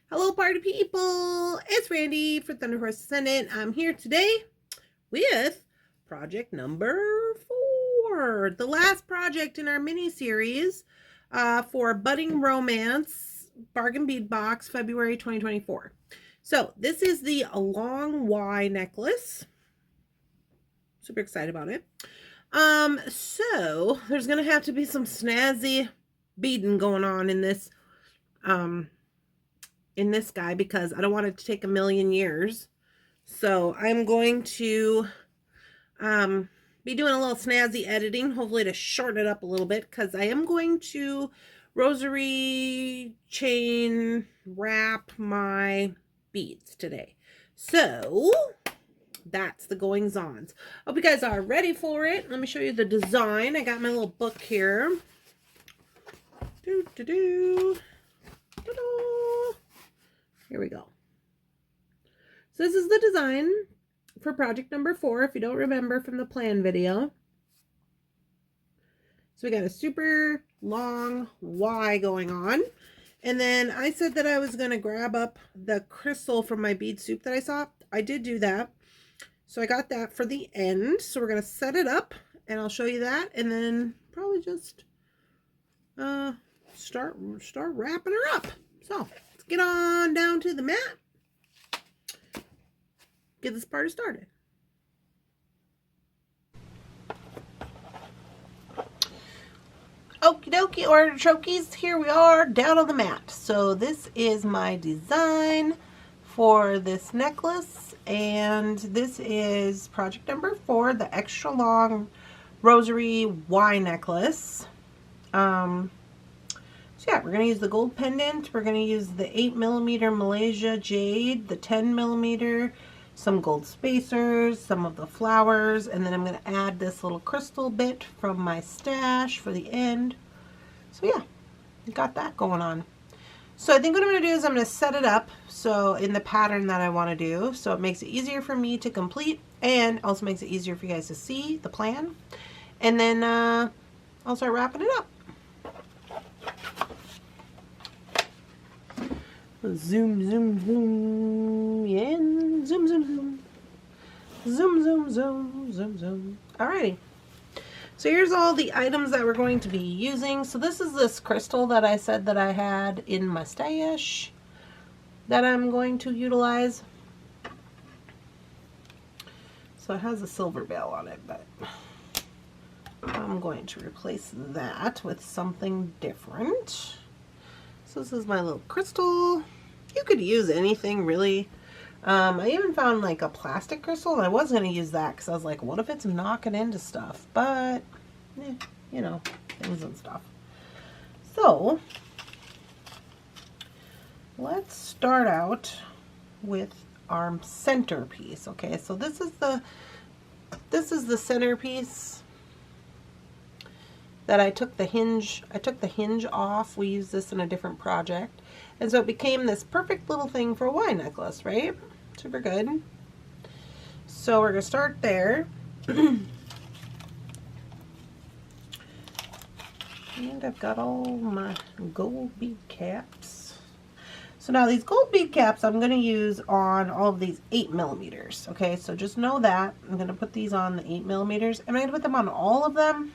Hello, party people. It's Randy for Thunder Horse Ascendant. I'm here today with project number 4, the last project in our mini series for Budding Romance Bargain Bead Box, February 2024. So this is the long Y necklace. Super excited about it. So there's gonna have to be some snazzy beading going on in this guy because I don't want it to take a million years. So I'm going to be doing a little snazzy editing, hopefully to shorten it up a little bit, because I am going to rosary chain wrap my beads today. So that's the goings-ons. Hope you guys are ready for it. Let me show you the design. I got my little book here. Here we go. So this is the design for project number 4, if you don't remember from the plan video. So we got a super long Y going on. And then I said that I was going to grab up the crystal from my bead soup that I saw. I did do that. So I got that for the end. So we're going to set it up and I'll show you that. And then probably just start wrapping her up. So let's get on down to the mat. Get this party started. Okie dokie, artichokes, here we are down on the mat. So this is my design for this necklace, and this is project number 4, the extra long rosary Y necklace. So yeah, we're going to use the gold pendant, we're going to use the 8mm Malaysia jade, the 10mm, some gold spacers, some of the flowers, and then I'm going to add this little crystal bit from my stash for the end. So yeah, got that going on. So I think what I'm going to do is I'm going to set it up so in the pattern that I want to do, so it makes it easier for me to complete and also makes it easier for you guys to see the plan. And then I'll start wrapping it up. Zoom, zoom, zoom, yeah, zoom, zoom, zoom, zoom, zoom, zoom, zoom, zoom. Alrighty. So here's all the items that we're going to be using. So this is this crystal that I said that I had in my stash that I'm going to utilize. So it has a silver bell on it, but I'm going to replace that with something different. So this is my little crystal. You could use anything really. I even found like a plastic crystal, and I was going to use that because I was like, what if it's knocking into stuff? But, you know, things and stuff. So, let's start out with our centerpiece. Okay, so this is the centerpiece that I took the hinge off. We used this in a different project. And so it became this perfect little thing for a Y necklace, right? Super good. So we're going to start there. And I've got all my gold bead caps. So now these gold bead caps I'm going to use on all of these 8mm. Okay, so just know that. I'm going to put these on the 8mm. Am I going to put them on all of them?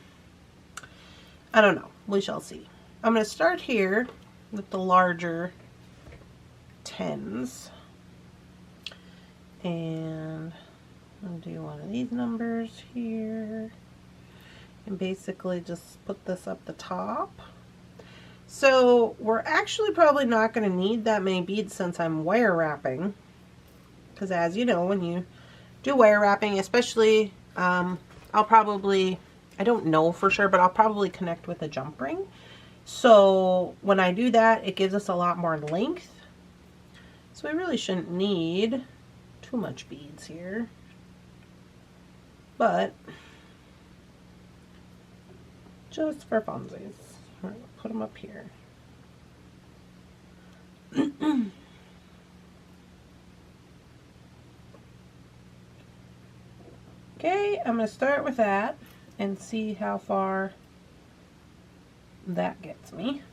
I don't know. We shall see. I'm going to start here with the larger 10s. And I'll do one of these numbers here. And basically just put this up the top. So we're actually probably not going to need that many beads since I'm wire wrapping. Because as you know, when you do wire wrapping, especially, I'll probably, I don't know for sure, but I'll probably connect with a jump ring. So when I do that, it gives us a lot more length. So we really shouldn't need too much beads here. But just for funsies, we're going to put them up here. Okay, I'm going to start with that and see how far that gets me.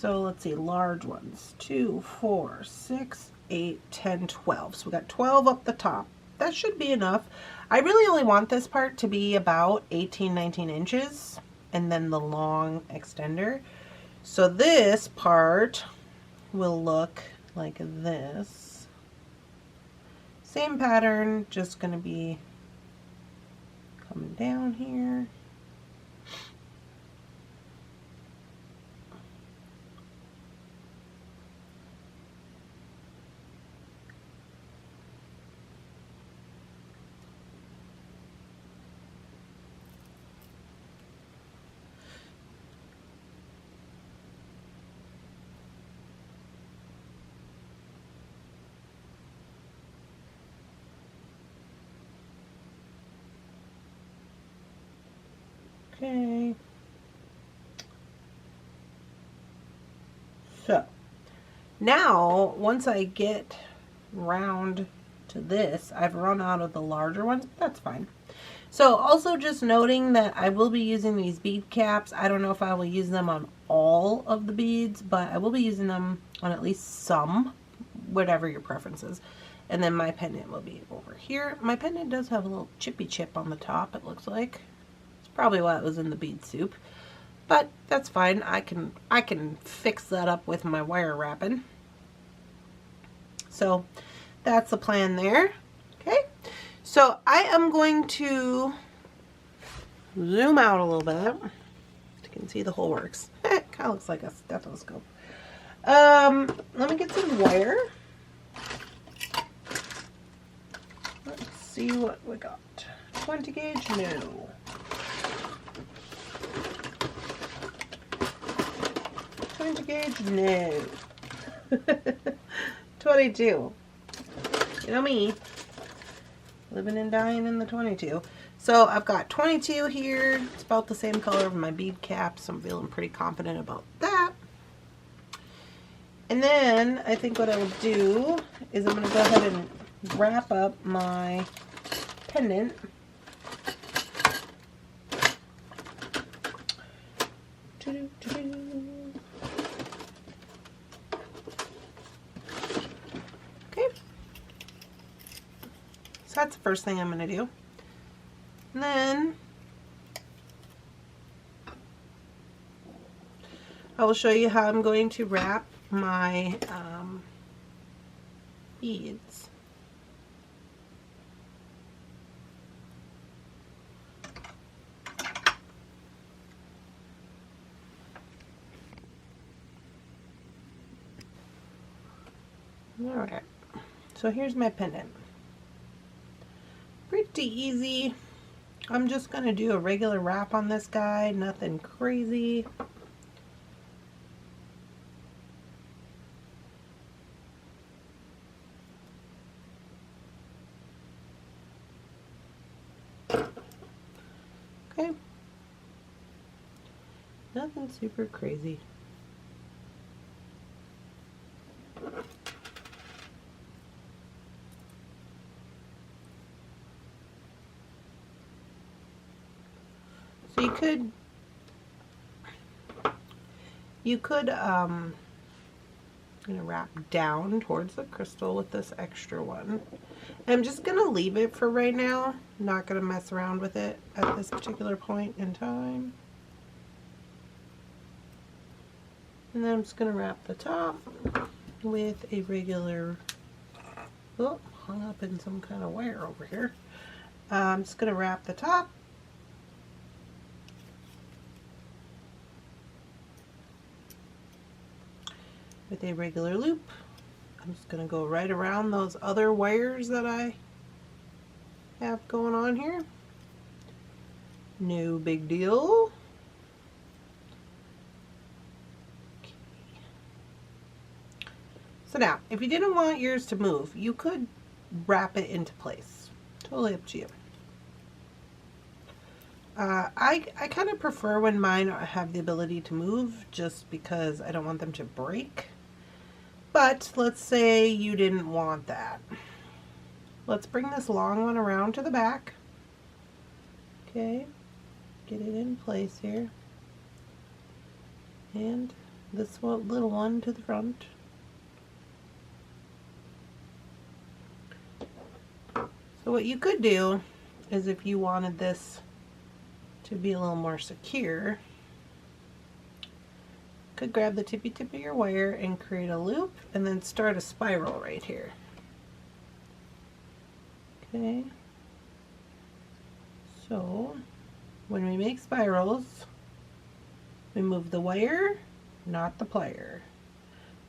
So let's see, large ones, 2, 4, 6, 8, 10, 12. So we got 12 up the top. That should be enough. I really only want this part to be about 18, 19 inches, and then the long extender. So this part will look like this. Same pattern, just going to be coming down here. Okay. So now, once I get round to this, I've run out of the larger ones, but that's fine. So also just noting that I will be using these bead caps. I don't know if I will use them on all of the beads, but I will be using them on at least some, whatever your preference is. And then my pendant will be over here. My pendant does have a little chippy chip on the top, it looks like. It's probably why it was in the bead soup. But that's fine. I can fix that up with my wire wrapping. So that's the plan there. Okay. So I am going to zoom out a little bit. You can see the whole works. It kind of looks like a stethoscope. Let me get some wire. Let's see what we got. 20 gauge, no. 20 gauge, no. 22. You know me. Living and dying in the 22. So I've got 22 here. It's about the same color of my bead cap, so I'm feeling pretty confident about that. And then I think what I will do is I'm going to go ahead and wrap up my pendant. So that's the first thing I'm going to do. And then I will show you how I'm going to wrap my beads. Alright, so here's my pendant. Pretty easy. I'm just going to do a regular wrap on this guy, nothing crazy. Okay. Nothing super crazy. So you could I'm gonna wrap down towards the crystal with this extra one. I'm just gonna leave it for right now. I'm not gonna mess around with it at this particular point in time. And then I'm just gonna wrap the top with a regular, oh, hung up in some kind of wire over here. I'm just gonna wrap the top. With a regular loop. I'm just going to go right around those other wires that I have going on here. No big deal. Okay. So now, if you didn't want yours to move, you could wrap it into place. Totally up to you. I kind of prefer when mine have the ability to move, just because I don't want them to break. But let's say you didn't want that. Let's bring this long one around to the back. Okay, get it in place here. And this one, little one to the front. So what you could do is, if you wanted this to be a little more secure, could grab the tippy tip of your wire and create a loop and then start a spiral right here. Okay, so when we make spirals, we move the wire, not the plier.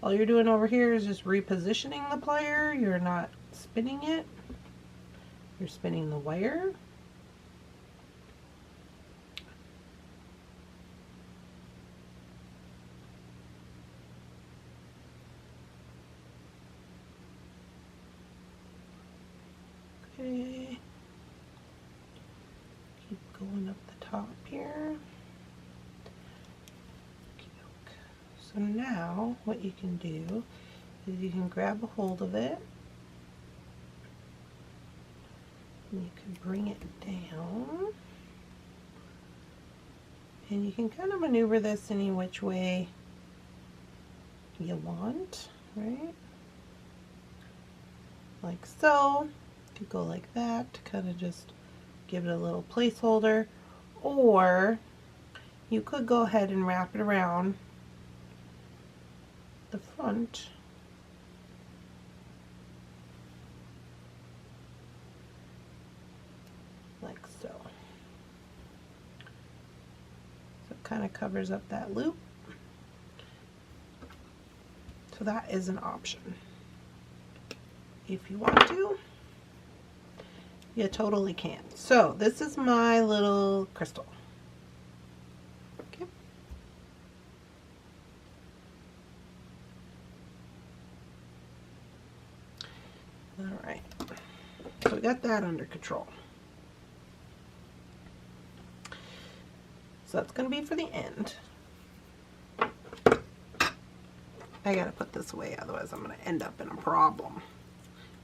All you're doing over here is just repositioning the plier. You're not spinning it, you're spinning the wire. Okay, keep going up the top here. So now what you can do is you can grab a hold of it and you can bring it down, and you can kind of maneuver this any which way you want, right? Like so. You could go like that to kind of just give it a little placeholder, or you could go ahead and wrap it around the front like so. So it kind of covers up that loop. So that is an option. If you want to, you totally can. So this is my little crystal. Okay. All right. So we got that under control. So that's going to be for the end. I gotta put this away, otherwise I'm going to end up in a problem.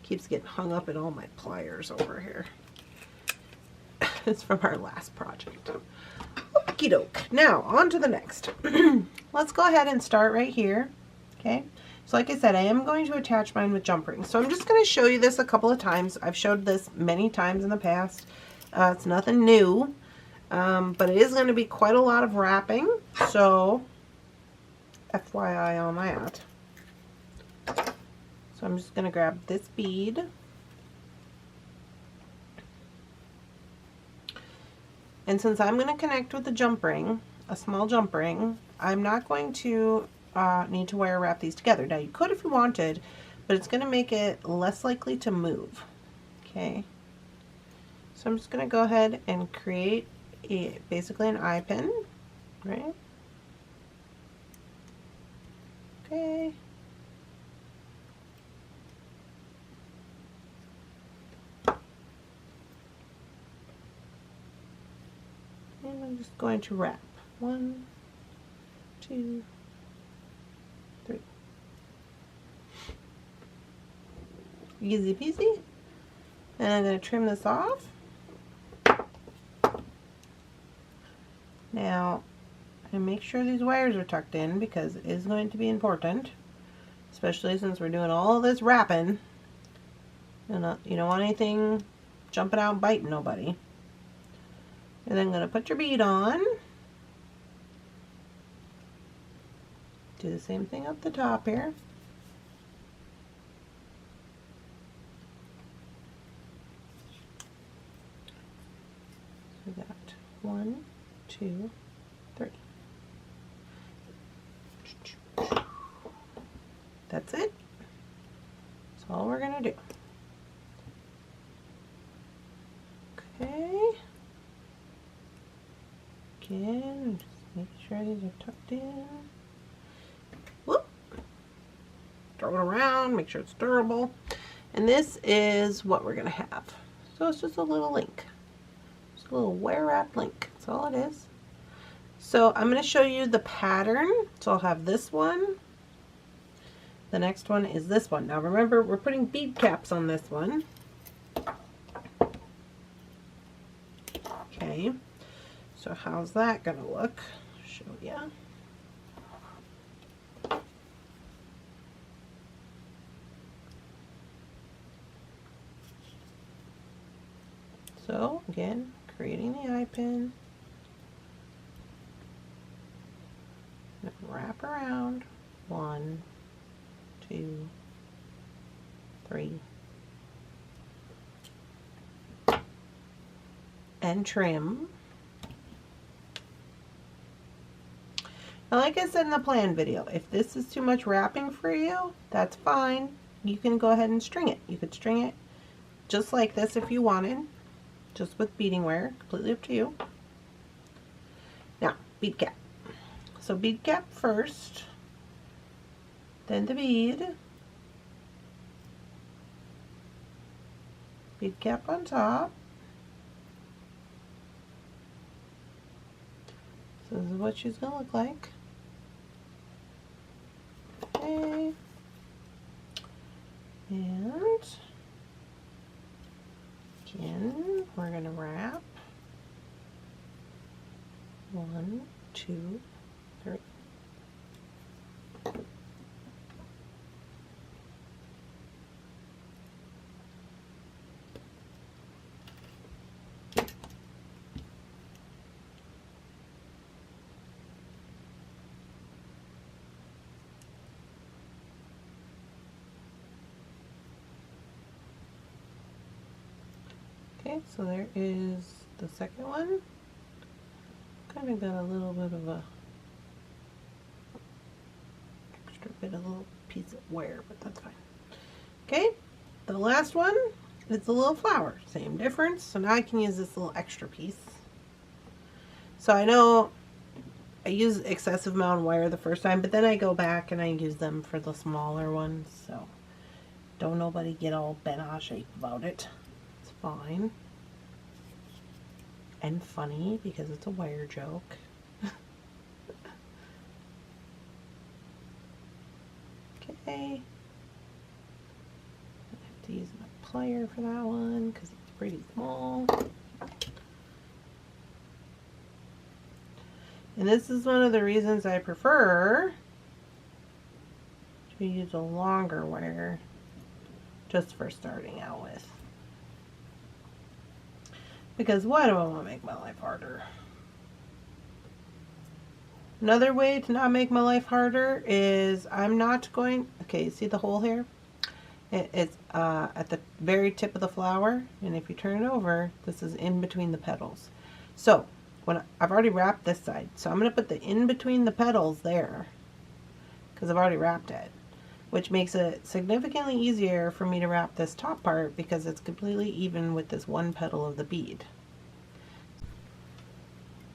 Keeps getting hung up in all my pliers over here. It's from our last project. Okie doke. Now on to the next. Let's go ahead and start right here. Okay, so like I said, I am going to attach mine with jump rings. So I'm just going to show you this a couple of times. I've showed this many times in the past. It's nothing new, but it is going to be quite a lot of wrapping. So FYI on that. So I'm just going to grab this bead, and since I'm going to connect with a jump ring, a small jump ring, I'm not going to need to wire wrap these together. Now you could if you wanted, but it's going to make it less likely to move. Okay, so I'm just going to go ahead and create basically an eye pin, right? Okay. And I'm just going to wrap. 1, 2, 3. Easy peasy. And I'm going to trim this off. Now, and make sure these wires are tucked in, because it is going to be important, especially since we're doing all this wrapping. You don't want anything jumping out and biting nobody. And then I'm going to put your bead on. Do the same thing up the top here. So we got 1, 2, 3. That's it. That's all we're going to do. Okay. Again, just make sure these are tucked in. Whoop. Throw it around, make sure it's durable. And this is what we're going to have. So it's just a little link. Just a little wire wrap link. That's all it is. So I'm going to show you the pattern. So I'll have this one. The next one is this one. Now remember, we're putting bead caps on this one. Okay. So how's that going to look? Show ya. So again, creating the eye pin, wrap around 1, 2, 3, and trim. Now, like I said in the plan video, if this is too much wrapping for you, that's fine. You can go ahead and string it. You could string it just like this if you wanted, just with beading wire, completely up to you. Now, bead cap. So bead cap first, then the bead, bead cap on top. So this is what she's going to look like. Okay. And again, we're going to wrap 1, 2, 3. Okay, so there is the second one. Kind of got a little bit of a extra bit of a little piece of wire, but that's fine. Okay, the last one is a little flower. Same difference. So now I can use this little extra piece. So I know I use excessive amount of wire the first time, but then I go back and I use them for the smaller ones. So don't nobody get all bent out of shape about it. It's fine. And funny because it's a wire joke. Okay. I have to use my plier for that one because it's pretty small. And this is one of the reasons I prefer to use a longer wire just for starting out with. Because why do I want to make my life harder? Another way to not make my life harder is I'm not going, okay, see the hole here? It's at the very tip of the flower, and if you turn it over, this is in between the petals. So when I've already wrapped this side, so I'm going to put the in between the petals there because I've already wrapped it, which makes it significantly easier for me to wrap this top part because it's completely even with this one petal of the bead.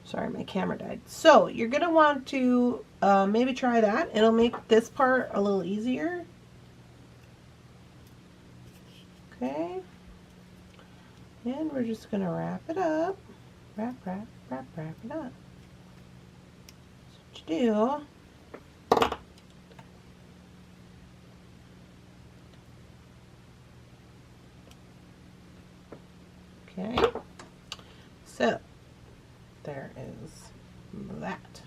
Sorry, my camera died. So you're going to want to maybe try that. It'll make this part a little easier. Okay. And we're just going to wrap it up. Wrap, wrap, wrap, wrap it up. That's what you do. Okay, so there is that.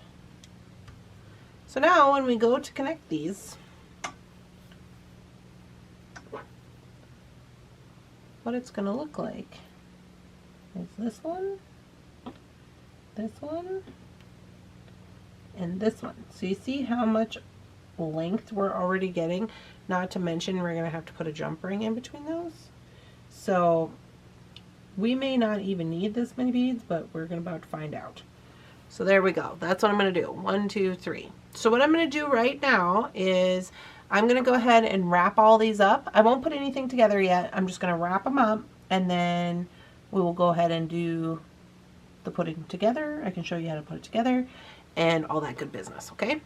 So now when we go to connect these, what it's going to look like is this one, and this one. So you see how much length we're already getting, not to mention we're going to have to put a jump ring in between those. So we may not even need this many beads, but we're about to find out. So there we go. That's what I'm going to do. 1, 2, 3. So what I'm going to do right now is I'm going to go ahead and wrap all these up. I won't put anything together yet. I'm just going to wrap them up, and then we will go ahead and do the putting together. I can show you how to put it together and all that good business, okay?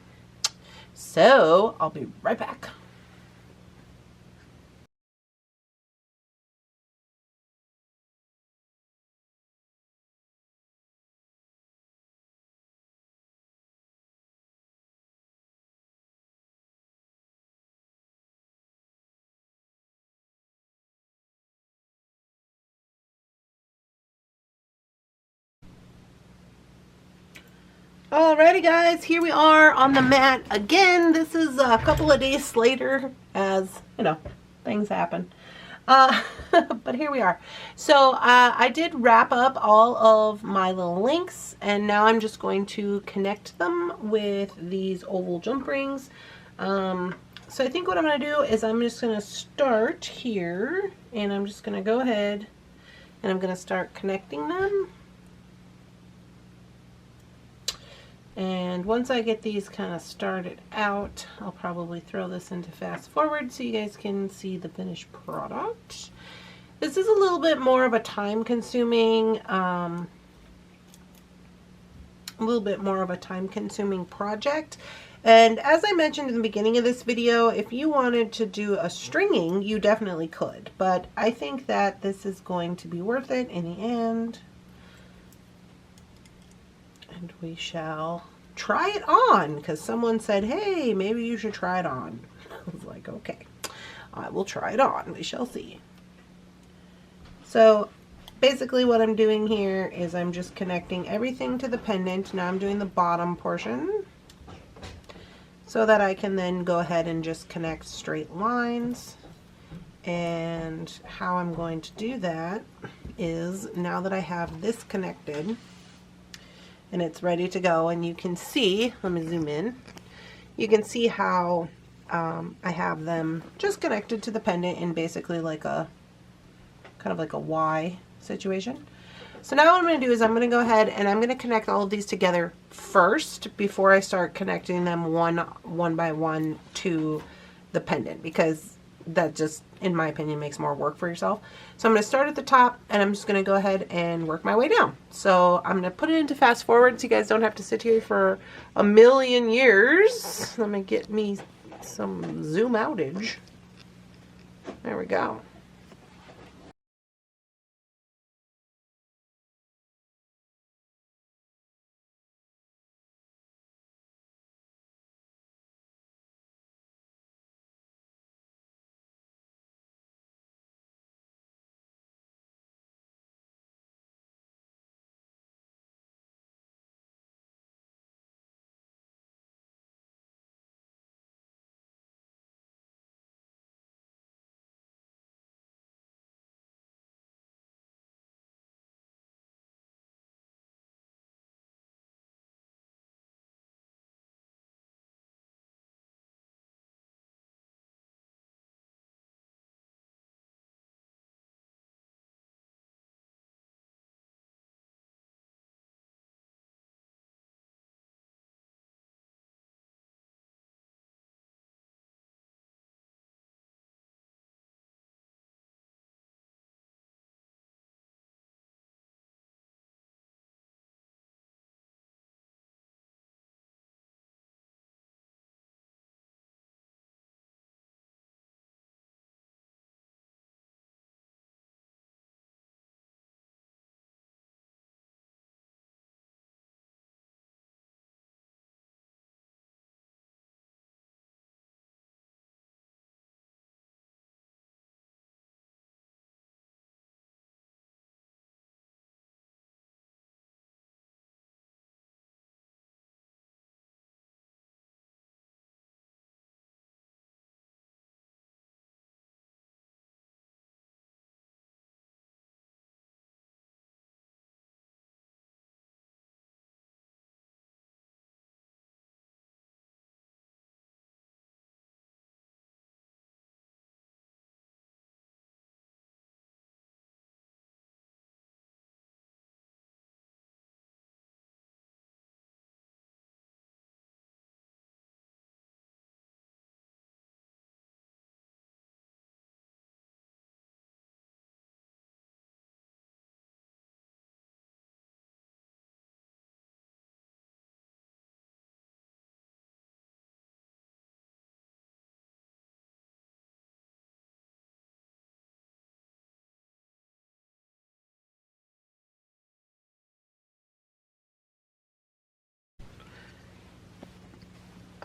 So I'll be right back. Alrighty guys, here we are on the mat again. This is a couple of days later, as you know, things happen. But here we are. So I did wrap up all of my little links, and now I'm just going to connect them with these oval jump rings. So I think what I'm going to do is I'm just going to start here, and I'm just going to go ahead and I'm going to start connecting them. And once I get these kind of started out, I'll probably throw this into fast forward so you guys can see the finished product. This is a little bit more of a time consuming, project. And as I mentioned in the beginning of this video, if you wanted to do a stringing, you definitely could. But I think that this is going to be worth it in the end. And we shall try it on, because someone said, hey, maybe you should try it on. I was like, okay, I will try it on. We shall see. So basically what I'm doing here is I'm just connecting everything to the pendant. Now I'm doing the bottom portion so that I can then go ahead and just connect straight lines. And how I'm going to do that is, now that I have this connected and it's ready to go, and you can see, let me zoom in, you can see how I have them just connected to the pendant in basically like a kind of like a Y situation. So now what I'm going to do is I'm going to go ahead and I'm going to connect all of these together first before I start connecting them one by one to the pendant, because that just, in my opinion, makes more work for yourself. So I'm going to start at the top, and I'm just going to go ahead and work my way down. So I'm going to put it into fast forward so you guys don't have to sit here for a million years. Let me get me some zoom outage. There we go.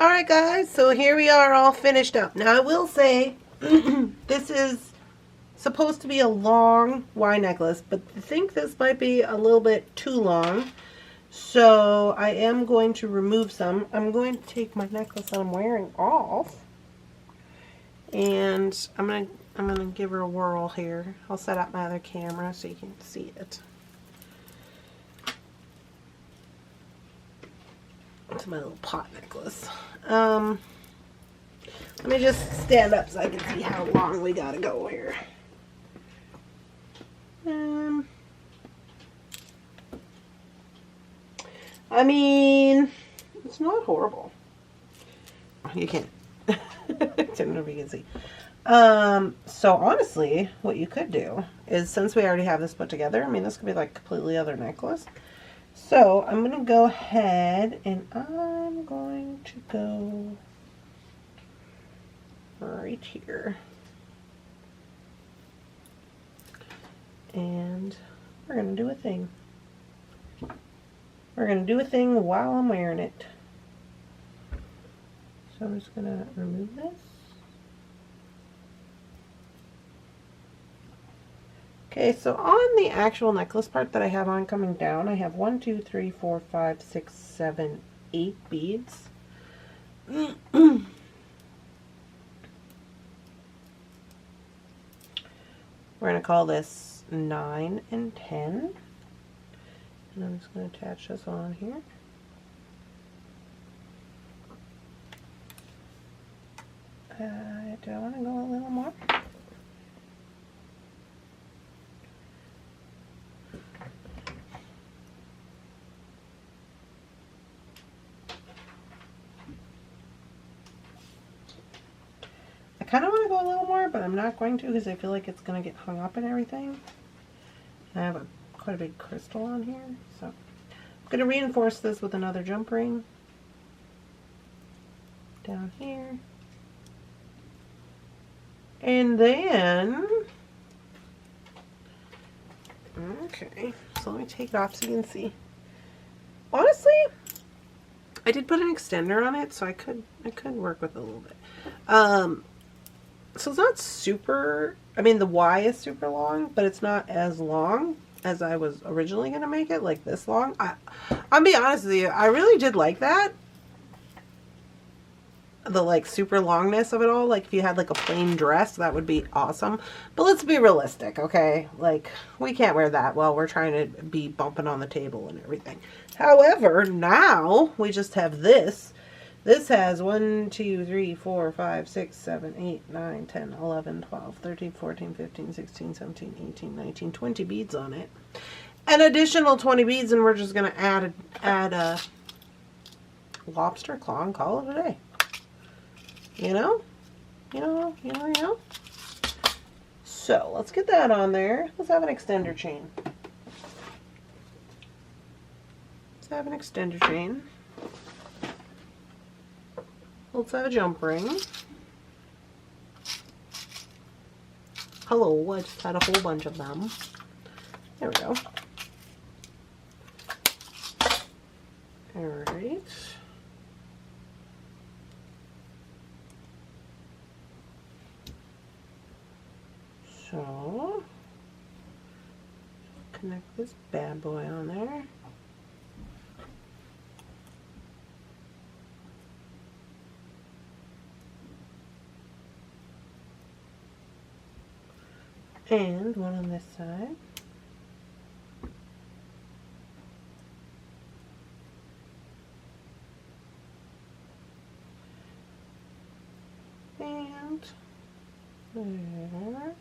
Alright guys, so here we are all finished up. Now I will say, this is supposed to be a long Y necklace, but I think this might be a little bit too long. So I am going to remove some. I'm going to take my necklace that I'm wearing off. And I'm I'm going to give her a whirl here. I'll set up my other camera so you can see it. It's my little pot necklace. Let me just stand up so I can see how long we gotta go here. I mean, it's not horrible. You can't. I don't know if you can see. So honestly, what you could do is, since we already have this put together, I mean, this could be like a completely other necklace. So I'm going to go ahead and I'm going to go right here. And we're going to do a thing. We're going to do a thing while I'm wearing it. So I'm just going to remove this. Okay, so on the actual necklace part that I have on coming down, I have 1, 2, 3, 4, 5, 6, 7, 8 beads. We're going to call this 9 and 10. And I'm just going to attach this on here. Do I want to go a little more? I kind of want to go a little more, but I'm not going to because I feel like it's going to get hung up and everything. I have quite a big crystal on here, so I'm going to reinforce this with another jump ring down here. And then, okay, so let me take it off so you can see. Honestly, I did put an extender on it, so I could work with it a little bit. So it's not super, I mean, the Y is super long, but it's not as long as I was originally going to make it, like this long. I'll be honest with you, I really did like that. The like super longness of it all. Like if you had like a plain dress, that would be awesome. But let's be realistic, okay? Like we can't wear that while we're trying to be bumping on the table and everything. However, now we just have this. This has 1, 2, 3, 4, 5, 6, 7, 8, 9, 10, 11, 12, 13, 14, 15, 16, 17, 18, 19, 20 beads on it. An additional 20 beads, and we're just going to add a lobster claw and call it a day. You know? So, let's get that on there. Let's have an extender chain. Let's have an extender chain. Let's have a jump ring. Hello, I just had a whole bunch of them. There we go. Alright. So, connect this bad boy on there. And one on this side. And there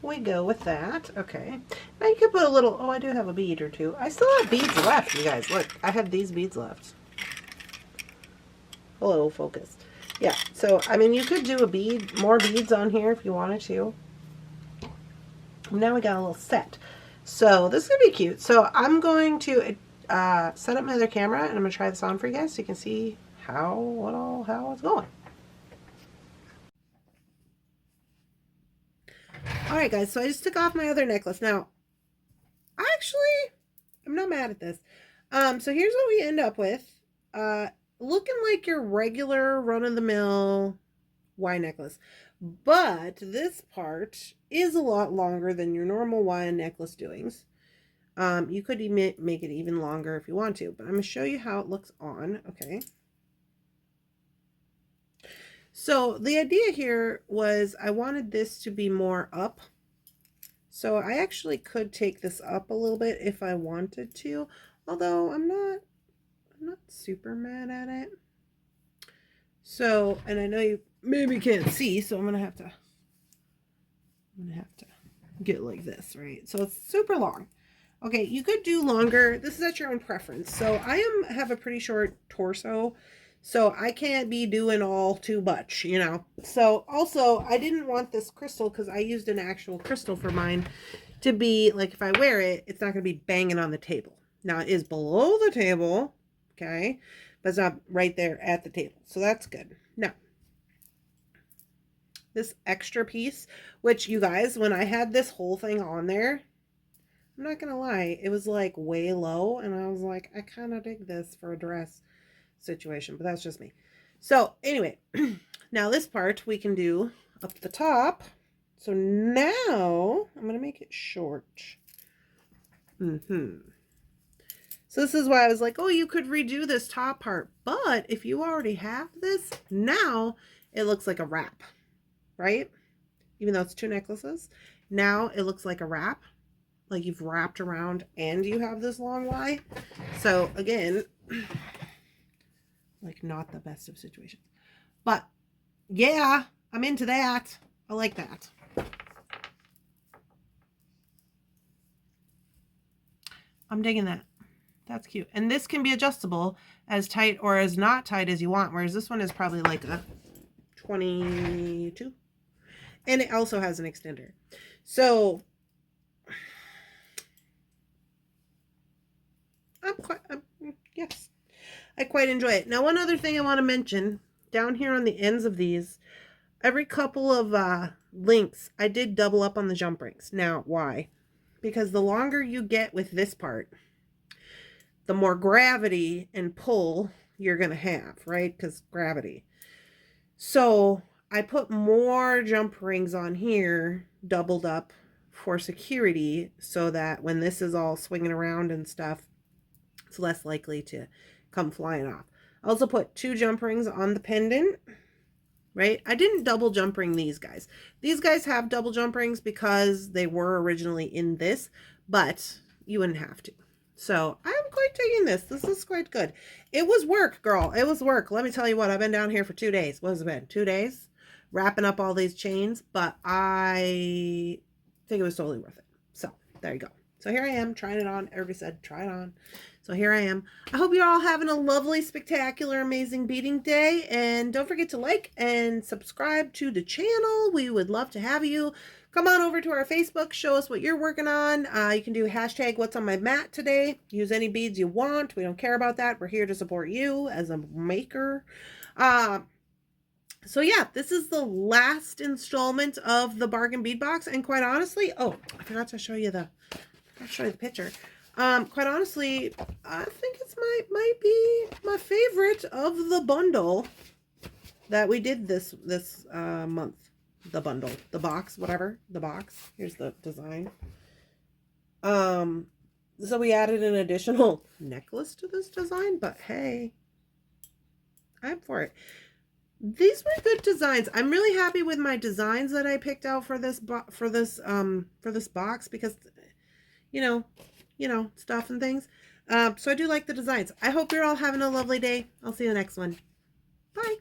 we go with that. Okay. Now you could put a little, oh, I do have a bead or two. I still have beads left, you guys. Look, I have these beads left. Hello, focus. Yeah, so, I mean, you could do a bead, more beads on here if you wanted to. Now we got a little set. So, this is going to be cute. So, I'm going to set up my other camera, and I'm going to try this on for you guys so you can see how it's going. Alright guys, so I just took off my other necklace. Now, I'm not mad at this. So here's what we end up with. Looking like your regular run-of-the-mill Y necklace. But this part is a lot longer than your normal Y necklace doings. You could even make it even longer if you want to, but I'm going to show you how it looks on, okay? So the idea here was I wanted this to be more up. So I actually could take this up a little bit if I wanted to, although I'm not super mad at it. So, and I know you maybe can't see, so I'm gonna have to get like this, right? So it's super long. Okay, you could do longer. This is at your own preference. So I have a pretty short torso, so I can't be doing all too much, you know. So also, I didn't want this crystal, because I used an actual crystal for mine, to be like, if I wear it, it's not going to be banging on the table. Now it is below the table, okay, but it's not right there at the table, so that's good. Now, this extra piece, which you guys, when I had this whole thing on there, I'm not gonna lie, it was like way low, and I was like, I kind of dig this for a dress situation, but that's just me. So anyway, now this part we can do up the top. So now I'm gonna make it short. So this is why I was like, oh, you could redo this top part, but if you already have this, now it looks like a wrap, right? Even though it's 2 necklaces, now it looks like a wrap. Like you've wrapped around and you have this long Y. So again, like not the best of situations. But yeah, I'm into that. I like that. I'm digging that. That's cute. And this can be adjustable as tight or as not tight as you want, whereas this one is probably like a 22. And it also has an extender. So yes, I quite enjoy it. Now, one other thing I want to mention, down here on the ends of these, every couple of links, I did double up on the jump rings. Now, why? Because the longer you get with this part, the more gravity and pull you're going to have, right? Because gravity. So I put more jump rings on here, doubled up for security, so that when this is all swinging around and stuff, it's less likely to come flying off. I also put 2 jump rings on the pendant, right? I didn't double jump ring these guys. These guys have double jump rings because they were originally in this, but you wouldn't have to. So I'm quite taking this. This is quite good. It was work, girl. It was work. Let me tell you what, I've been down here for 2 days. What has it been? 2 days? Wrapping up all these chains, but I think it was totally worth it. So there you go. So here I am trying it on. Everybody said, try it on. So here I am. I hope you're all having a lovely, spectacular, amazing beading day. And don't forget to like and subscribe to the channel. We would love to have you. Come on over to our Facebook. Show us what you're working on. You can do hashtag what's on my mat today. Use any beads you want. We don't care about that. We're here to support you as a maker. So yeah, this is the last installment of the Bargain Bead Box. And quite honestly, oh, I forgot to show you the picture. Quite honestly, I think it's might be my favorite of the bundle that we did this month. The bundle, the box, whatever, the box. Here's the design. So we added an additional necklace to this design, but hey, I'm for it. These were good designs. I'm really happy with my designs that I picked out for this box, because you know, stuff and things. So I do like the designs. I hope you're all having a lovely day. I'll see you in the next one. Bye.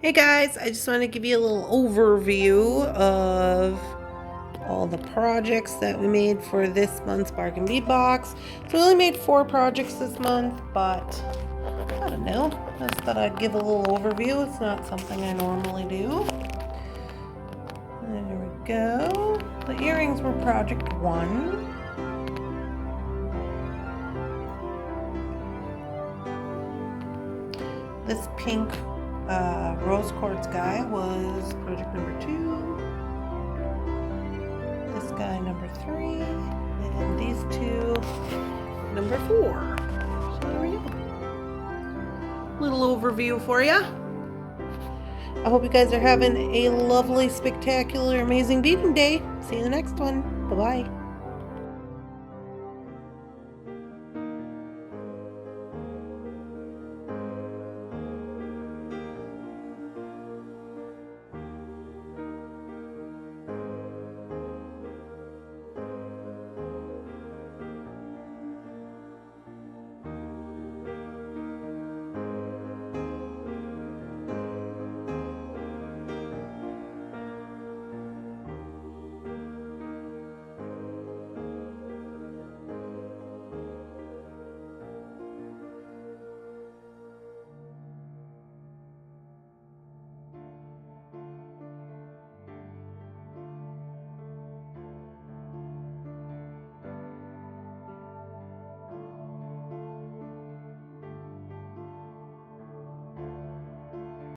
Hey guys, I just want to give you a little overview of all the projects that we made for this month's Bargain Bead Box. So we only made 4 projects this month, but I don't know. I just thought I'd give a little overview. It's not something I normally do. There we go. The earrings were project 1. This pink rose quartz guy was project number 2. This guy number 3. And these two number 4. So there we go. Little overview for you. I hope you guys are having a lovely, spectacular, amazing beading day. See you in the next one. Bye-bye.